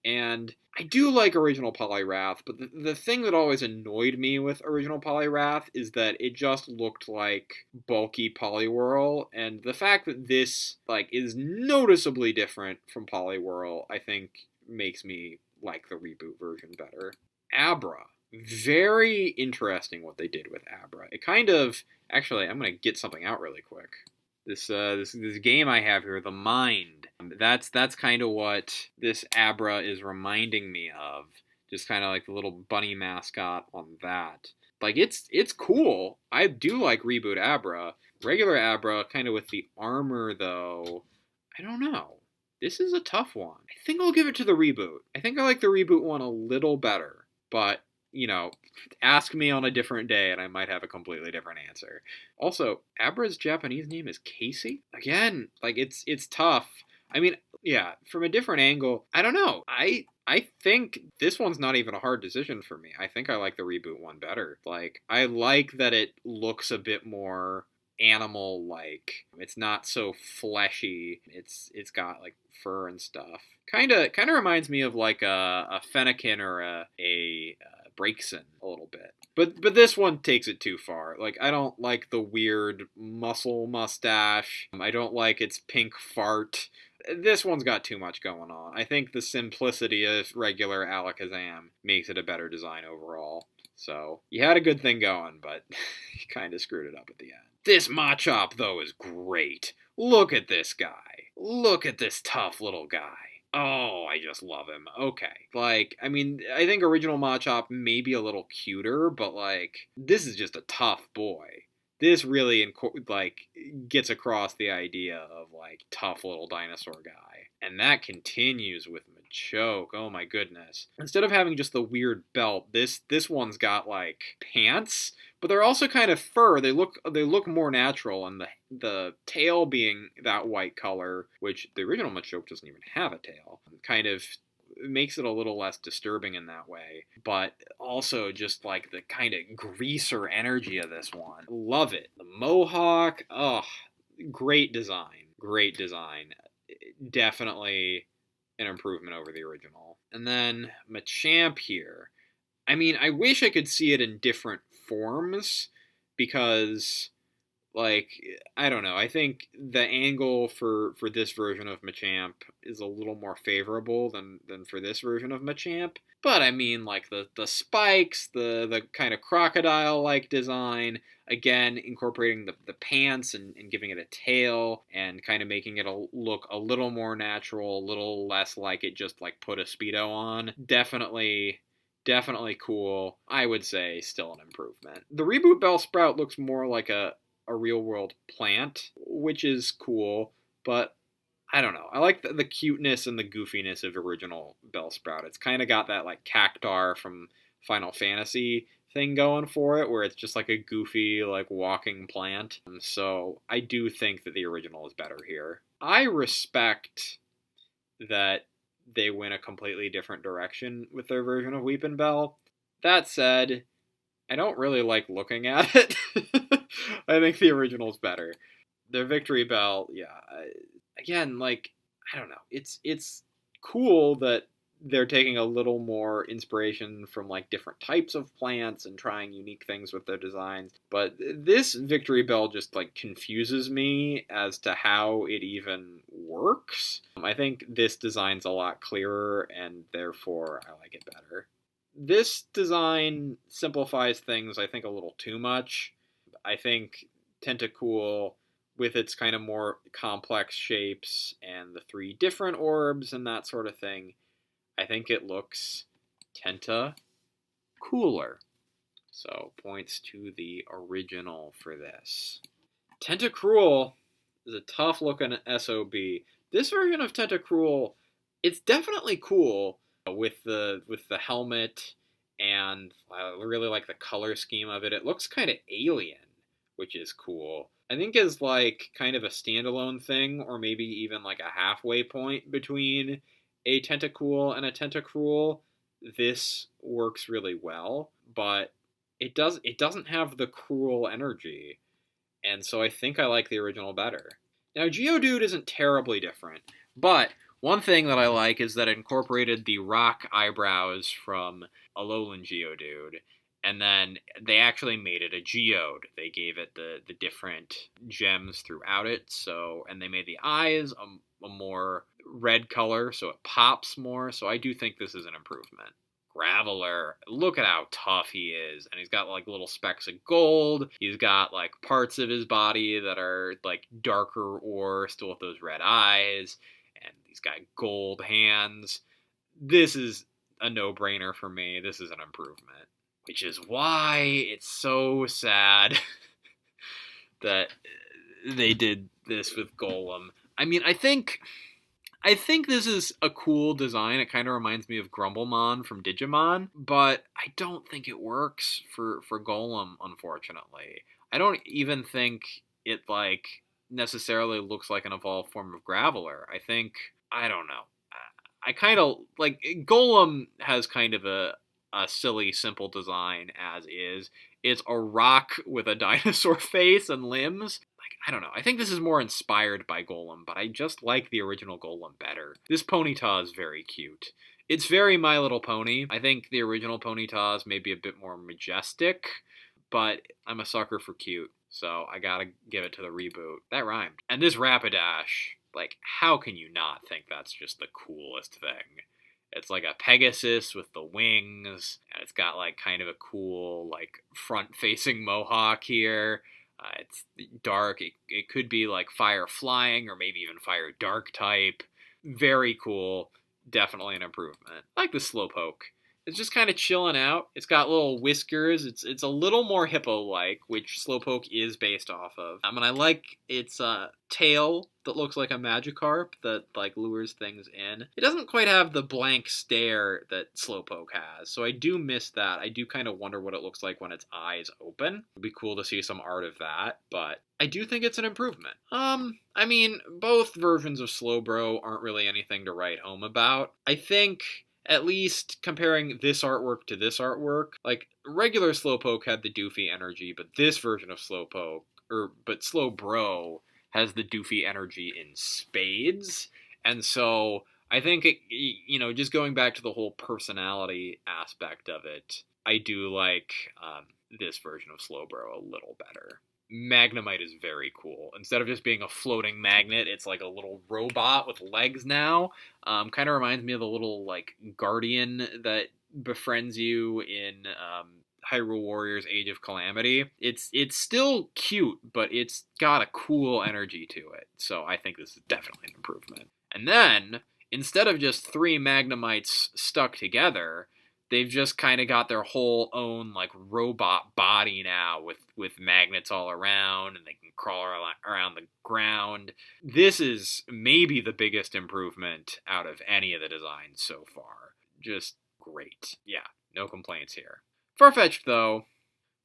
and I do like original Poliwrath, but the thing that always annoyed me with original Poliwrath is that it just looked like bulky Poliwhirl, and the fact that this, like, is noticeably different from Poliwhirl, I think makes me like the reboot version better. Abra. Very interesting what they did with Abra. It kind of... Actually, I'm going to get something out really quick. This game I have here, The Mind. That's kind of what this Abra is reminding me of. Just kind of like the little bunny mascot on that. Like, it's cool. I do like Reboot Abra. Regular Abra, kind of with the armor, though, I don't know. This is a tough one. I think I'll give it to the Reboot. I think I like the Reboot one a little better. But, ask me on a different day and I might have a completely different answer. Also, Abra's Japanese name is Casey? Again, like, it's tough. I mean, yeah, from a different angle, I don't know. I think this one's not even a hard decision for me. I think I like the Reboot one better. Like, I like that it looks a bit more animal-like. It's not so fleshy. It's got like fur and stuff. Kind of reminds me of like a Fennekin or a Braixen a little bit. But this one takes it too far. Like, I don't like the weird muscle mustache. I don't like its pink fart. This one's got too much going on. I think the simplicity of regular Alakazam makes it a better design overall. So, you had a good thing going, but you kind of screwed it up at the end. This Machamp, though, is great. Look at this guy. Look at this tough little guy. Oh, I just love him. Okay. Like, I mean, I think original Machamp may be a little cuter, but, like, this is just a tough boy. This really, gets across the idea of, like, tough little dinosaur guy. And that continues with Machoke. Oh, my goodness. Instead of having just the weird belt, this one's got, like, pants, but they're also kind of fur. They look more natural, and the tail being that white color, which the original Machoke doesn't even have a tail, kind of makes it a little less disturbing in that way, but also just like the kind of greaser energy of this one. Love it. The Mohawk, great design. Great design. Definitely an improvement over the original. And then Machamp here. I mean, I wish I could see it in different forms because, like, I don't know. I think the angle for this version of Machamp is a little more favorable than for this version of Machamp. But I mean, like, the spikes, the kind of crocodile-like design, again, incorporating the pants and giving it a tail and kind of making it look a little more natural, a little less like it just, like, put a Speedo on. Definitely cool. I would say still an improvement. The Reboot Bellsprout looks more like a real-world plant, which is cool, but I don't know. I like the cuteness and the goofiness of original Bellsprout. It's kind of got that, like, Cactar from Final Fantasy thing going for it, where it's just like a goofy, like, walking plant. So I do think that the original is better here. I respect that they went a completely different direction with their version of Weepinbell. That said, I don't really like looking at it. I think the original's better. Their Victory Bell, yeah. Again, like, I don't know. It's cool that they're taking a little more inspiration from, like, different types of plants and trying unique things with their designs. But this Victory Bell just, like, confuses me as to how it even works. I think this design's a lot clearer, and therefore I like it better. This design simplifies things, I think, a little too much. I think Tentacool, with its kind of more complex shapes and the 3 different orbs and that sort of thing, I think it looks cooler. So, points to the original for this. Tentacruel is a tough-looking SOB. This version of Tentacruel, it's definitely cool with the helmet, and I really like the color scheme of it. It looks kind of alien, which is cool. I think as, like, kind of a standalone thing, or maybe even like a halfway point between a Tentacool and a Tentacruel, this works really well, but it doesn't have the cruel energy, and so I think I like the original better. Now, Geodude isn't terribly different, but one thing that I like is that it incorporated the rock eyebrows from Alolan Geodude, and then they actually made it a geode. They gave it the different gems throughout it, and they made the eyes a more red color, so it pops more, so I do think this is an improvement. Graveler, look at how tough he is, and he's got, like, little specks of gold. He's got, like, parts of his body that are, like, darker ore, still with those red eyes, and he's got gold hands. This is a no-brainer for me. This is an improvement. which is why it's so sad that they did this with Golem. I mean, I think this is a cool design. It kind of reminds me of Grumblemon from Digimon, but I don't think it works for Golem, unfortunately. I don't even think it, like, necessarily looks like an evolved form of Graveler. I don't know. I kind of, like, Golem has kind of a silly, simple design as is. It's a rock with a dinosaur face and limbs. Like, I don't know. I think this is more inspired by Golem, but I just like the original Golem better. This Ponyta is very cute. It's very My Little Pony. I think the original Ponyta is maybe a bit more majestic, but I'm a sucker for cute, so I gotta give it to the reboot. That rhymed. And this Rapidash, like, how can you not think that's just the coolest thing? It's like a Pegasus with the wings, and it's got, like, kind of a cool, like, front-facing mohawk here. It's dark. It could be, like, fire flying, or maybe even fire dark type. Very cool. Definitely an improvement. I like the Slowpoke. It's just kind of chilling out. It's got little whiskers. It's a little more hippo-like, which Slowpoke is based off of. And I like its tail that looks like a Magikarp that, like, lures things in. It doesn't quite have the blank stare that Slowpoke has, so I do miss that. I do kind of wonder what it looks like when its eyes open. It'd be cool to see some art of that, but I do think it's an improvement. I mean, both versions of Slowbro aren't really anything to write home about. I think, at least comparing this artwork to this artwork, like, regular Slowpoke had the doofy energy, but this version of Slowbro has the doofy energy in spades. And so I think, just going back to the whole personality aspect of it, I do like this version of Slowbro a little better. Magnemite is very cool. Instead of just being a floating magnet, it's like a little robot with legs now. Kind of reminds me of the little, like, guardian that befriends you in Hyrule Warriors Age of Calamity. It's still cute, but it's got a cool energy to it. So I think this is definitely an improvement. And then, instead of just 3 Magnemites stuck together, they've just kind of got their whole own, like, robot body now with magnets all around, and they can crawl around the ground. This is maybe the biggest improvement out of any of the designs so far. Just great. Yeah, no complaints here. Farfetch'd, though.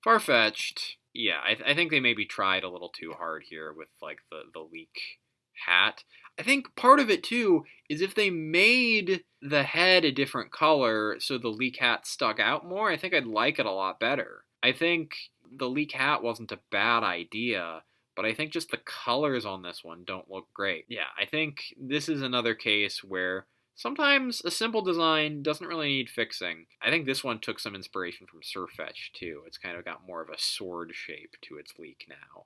Farfetch'd, yeah, I think they maybe tried a little too hard here with, like, the leak hat. I think part of it, too, is if they made the head a different color so the leak hat stuck out more, I think I'd like it a lot better. I think the leak hat wasn't a bad idea, but I think just the colors on this one don't look great. Yeah, I think this is another case where sometimes a simple design doesn't really need fixing. I think this one took some inspiration from Sirfetch'd, too. It's kind of got more of a sword shape to its leak now,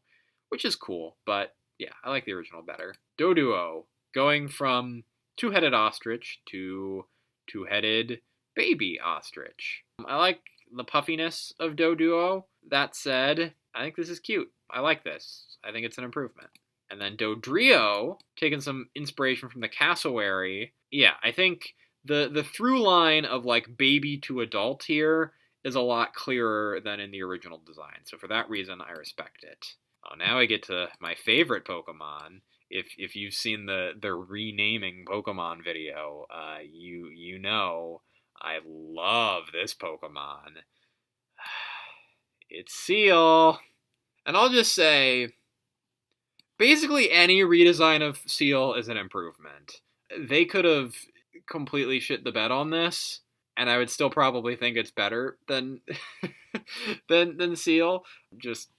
which is cool, but yeah, I like the original better. Doduo, going from two-headed ostrich to two-headed baby ostrich. I like the puffiness of Doduo. That said, I think this is cute. I like this. I think it's an improvement. And then Dodrio, taking some inspiration from the cassowary. Yeah, I think the through line of, like, baby to adult here is a lot clearer than in the original design. So for that reason, I respect it. Oh, now I get to my favorite Pokemon. If you've seen the renaming Pokemon video, you know I love this Pokemon. It's Seal. And I'll just say, basically any redesign of Seal is an improvement. They could have completely shit the bed on this, and I would still probably think it's better than than Seal. Just,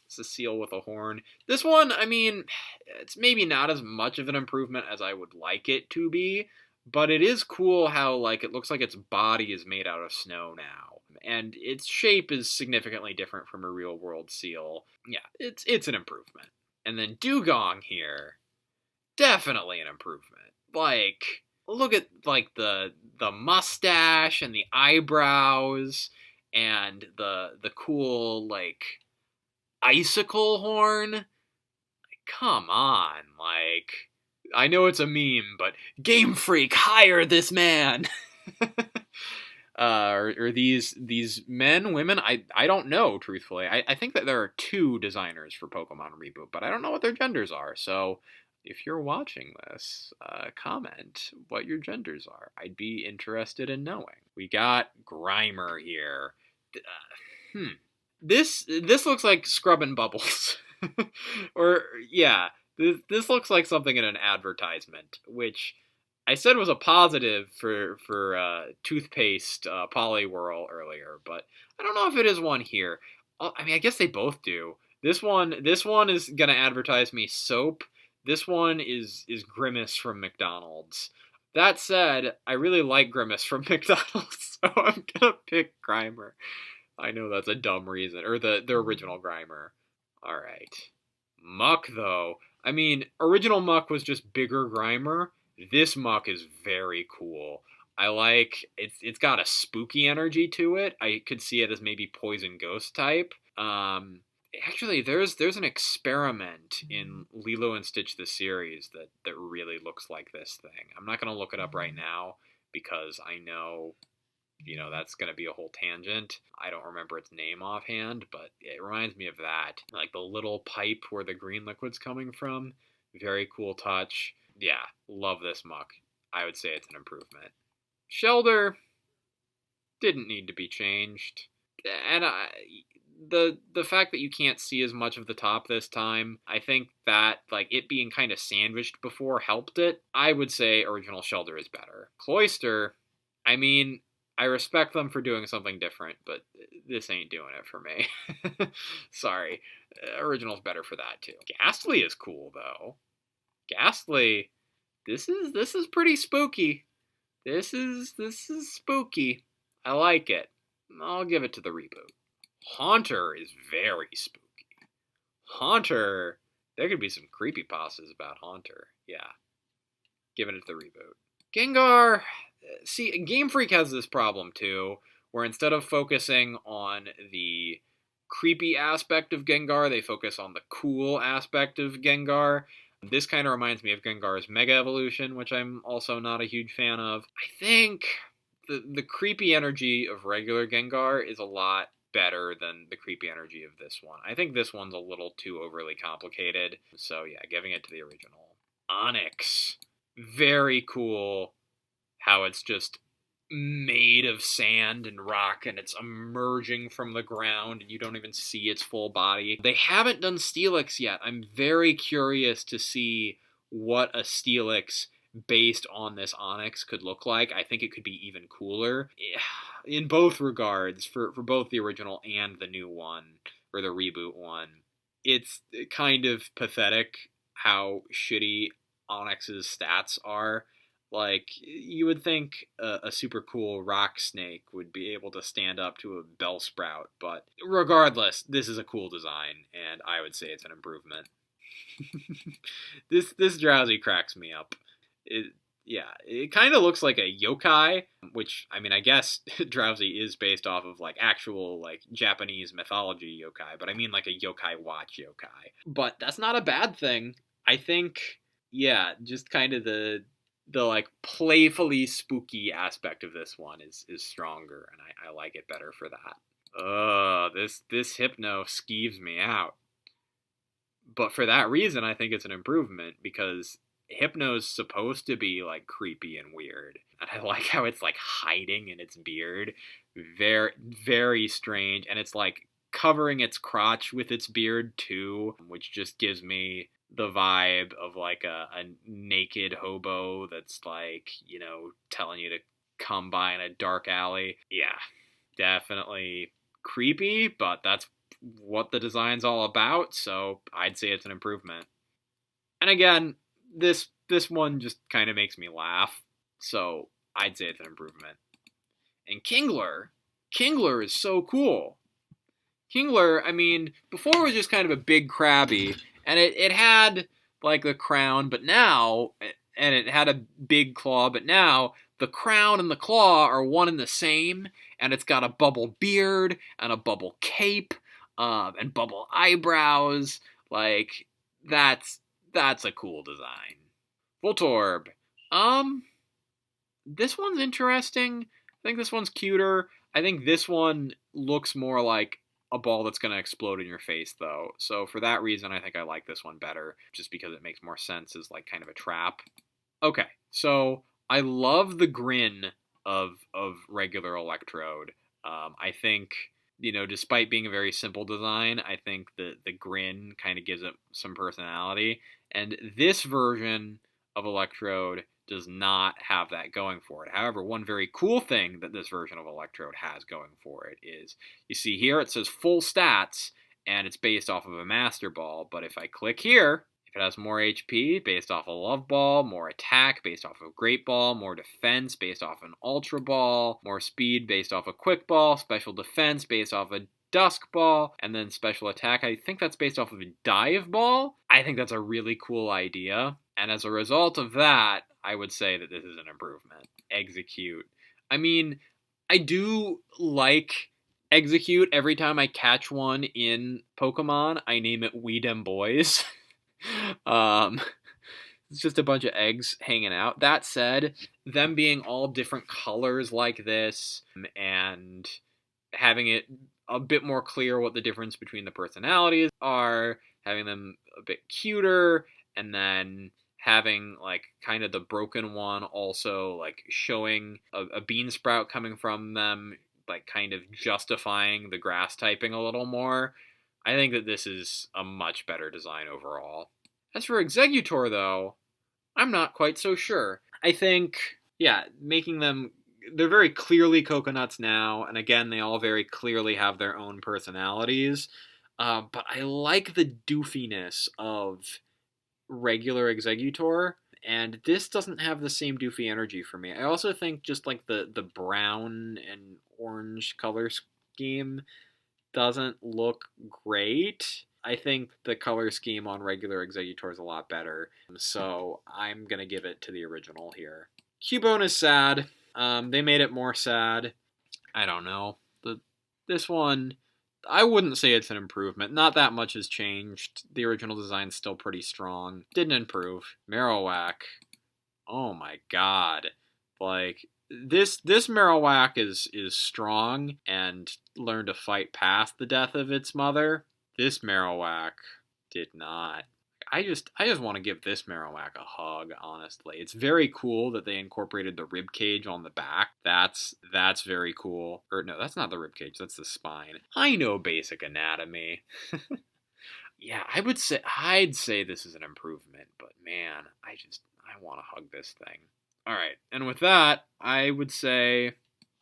it's a seal with a horn. This one, I mean, it's maybe not as much of an improvement as I would like it to be, but it is cool how, like, it looks like its body is made out of snow now, and its shape is significantly different from a real-world seal. Yeah, it's an improvement. And then Dugong here, definitely an improvement. Like, look at, like, the mustache and the eyebrows and the cool, like, icicle horn. Like, come on, like, I know it's a meme, but Game Freak, hire this man. Or these men, women. I don't know, truthfully. I think that there are 2 designers for Pokemon Reboot, but I don't know what their genders are. So if you're watching this, comment what your genders are. I'd be interested in knowing. We got Grimer here. This looks like Scrub and Bubbles. Or, yeah, this looks like something in an advertisement, which I said was a positive for toothpaste Poliwhirl earlier, but I don't know if it is one here. I mean, I guess they both do. This one is gonna advertise me soap. This one is Grimace from McDonald's. That said, I really like Grimace from McDonald's, so I'm gonna pick Grimer. I know that's a dumb reason, or the original Grimer. All right, Muck though. I mean, original Muck was just bigger Grimer. This Muck is very cool. I like it's got a spooky energy to it. I could see it as maybe Poison Ghost type. Actually, there's an experiment in Lilo and Stitch the series that really looks like this thing. I'm not gonna look it up right now because I know, that's gonna be a whole tangent. I don't remember its name offhand, but it reminds me of that. Like the little pipe where the green liquid's coming from. Very cool touch. Yeah, love this Muck. I would say it's an improvement. Shelder didn't need to be changed. And the fact that you can't see as much of the top this time, I think that like it being kind of sandwiched before helped it. I would say original Shelder is better. Cloyster, I mean, I respect them for doing something different, but this ain't doing it for me. Sorry. Original's better for that too. Ghastly is cool though. Ghastly, this is pretty spooky. This is spooky. I like it. I'll give it to the reboot. Haunter is very spooky. Haunter, there could be some creepypastas about Haunter. Yeah, giving it to the reboot. Gengar, see, Game Freak has this problem too, where instead of focusing on the creepy aspect of Gengar, they focus on the cool aspect of Gengar. This kind of reminds me of Gengar's Mega Evolution, which I'm also not a huge fan of. I think the creepy energy of regular Gengar is a lot better than the creepy energy of this one. I think this one's a little too overly complicated. So yeah, giving it to the original. Onyx. Very cool how it's just made of sand and rock and it's emerging from the ground and you don't even see its full body. They haven't done Steelix yet. I'm very curious to see what a Steelix based on this Onyx could look like. I think it could be even cooler in both regards for both the original and the new one, or the reboot one. It's kind of pathetic how shitty Onyx's stats are. Like, you would think a super cool rock snake would be able to stand up to a Bellsprout, but regardless, this is a cool design, and I would say it's an improvement. This Drowsy cracks me up. It kind of looks like a yokai, which, I mean, I guess Drowsy is based off of, like, actual, like, Japanese mythology yokai, but I mean, like, a yokai watch yokai. But that's not a bad thing. I think, yeah, just kind of the like playfully spooky aspect of this one is stronger, and I like it better for that. This Hypno skeeves me out. But for that reason, I think it's an improvement, because Hypno's supposed to be like creepy and weird. And I like how it's like hiding in its beard. Very, very strange. And it's like covering its crotch with its beard too, which just gives me the vibe of like a naked hobo that's like, telling you to come by in a dark alley. Yeah, definitely creepy, but that's what the design's all about, so I'd say it's an improvement. And again, this one just kind of makes me laugh, so I'd say it's an improvement. And Kingler is so cool. Kingler, I mean, before it was just kind of a big Krabby, and it had, like, the crown, but now, and it had a big claw, but now the crown and the claw are one and the same, and it's got a bubble beard, and a bubble cape, and bubble eyebrows. Like, that's a cool design. Voltorb. This one's interesting. think this one's cuter. I think this one looks more like a ball that's going to explode in your face, though. So for that reason, I think I like this one better, just because it makes more sense as like kind of a trap. Okay, so I love the grin of regular Electrode. I think, despite being a very simple design, I think the grin kind of gives it some personality. And this version of Electrode does not have that going for it. However, one very cool thing that this version of Electrode has going for it is, you see here it says full stats, and it's based off of a Master Ball, but if I click here, it has more HP based off a Love Ball, more attack based off of Great Ball, more defense based off an Ultra Ball, more speed based off a Quick Ball, special defense based off a Dusk Ball, and then special attack, I think that's based off of a Dive Ball. I think that's a really cool idea, and as a result of that, I would say that this is an improvement. Execute. I mean, I do like Execute. Every time I catch one in Pokemon, I name it We Dem Boys. It's just a bunch of eggs hanging out. That said, them being all different colors like this and having it a bit more clear what the difference between the personalities are, having them a bit cuter, and then having like kind of the broken one also like showing a bean sprout coming from them, like kind of justifying the grass typing a little more. I think that this is a much better design overall. As for Exeggutor, though, I'm not quite so sure. I think, yeah, making them, they're very clearly coconuts now, and again, they all very clearly have their own personalities. But I like the doofiness of regular Exeggutor, and this doesn't have the same doofy energy for me. I also think just like the brown and orange color scheme doesn't look great. I think the color scheme on regular Exeggutor is a lot better, so I'm going to give it to the original here. Cubone is sad. They made it more sad. I don't know. This one, I wouldn't say it's an improvement. Not that much has changed. The original design's still pretty strong. Didn't improve. Marowak. Oh my god. Like, this Marowak is strong and learned to fight past the death of its mother. This Marowak did not. I just want to give this Marowak a hug, honestly. It's very cool that they incorporated the rib cage on the back. That's very cool. Or no, that's not the rib cage, that's the spine. I know basic anatomy. Yeah, I'd say this is an improvement, but man, I want to hug this thing. All right, and with that, I would say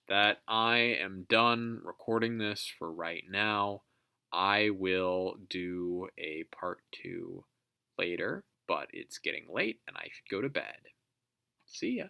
that I am done recording this for right now. I will do a part 2 later, but it's getting late and I should go to bed. See ya.